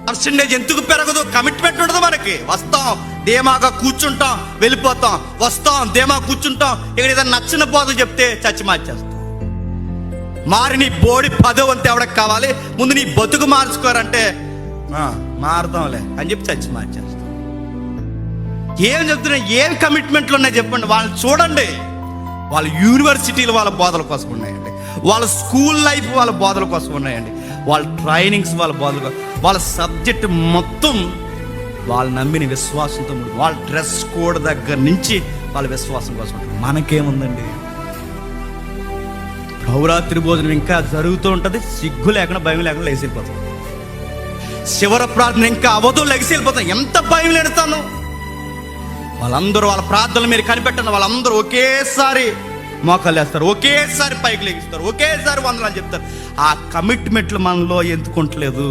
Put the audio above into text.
Percentage ఎందుకు పెరగదు? Commitment ఉండదు మనకి. వస్తాం ధీమాగా కూర్చుంటాం, వెళ్ళిపోతాం, వస్తాం ధీమా కూర్చుంటాం. ఇక్కడ ఏదైనా నచ్చిన బోధ చెప్తే చచ్చి మార్చేస్తాం. మారి నీ బోడి పదవంతే ఎవడకి కావాలి, ముందు నీ బతుకు మార్చుకోరంటే మారుదాంలే అని చెప్పి చచ్చి మార్చేస్తాం. ఏం చెప్తున్నాయి? ఏం కమిట్మెంట్లు ఉన్నాయి చెప్పండి. వాళ్ళని చూడండి. వాళ్ళ యూనివర్సిటీలు వాళ్ళ బోధల కోసం ఉన్నాయండి, వాళ్ళ స్కూల్ లైఫ్ వాళ్ళ బోధల కోసం ఉన్నాయండి, వాళ్ళ ట్రైనింగ్స్ వాళ్ళ బోధల, వాళ్ళ సబ్జెక్ట్ మొత్తం వాళ్ళు నమ్మిన విశ్వాసంతో, వాళ్ళ డ్రెస్ కోడ్ దగ్గర నుంచి వాళ్ళ విశ్వాసం కోసం. మనకేముందండి? నవరాత్రి భోజనం ఇంకా జరుగుతూ ఉంటుంది, సిగ్గు లేకుండా భయం లేకుండా లేచి వెళ్ళిపోతాం. శివర ప్రార్థన ఇంకా అవధూ లెగిసి వెళ్ళిపోతాం. ఎంత భయం లేడుతాను. వాళ్ళందరూ వాళ్ళ ప్రార్థనలు మీరు కనిపెట్టండి. వాళ్ళందరూ ఒకేసారి మోకాలు వేస్తారు, ఒకేసారి పైకి లెగిస్తారు, ఒకేసారి వందనాలు చెప్తారు. ఆ కమిట్మెంట్లు మనలో ఎందుకుంటలేదు?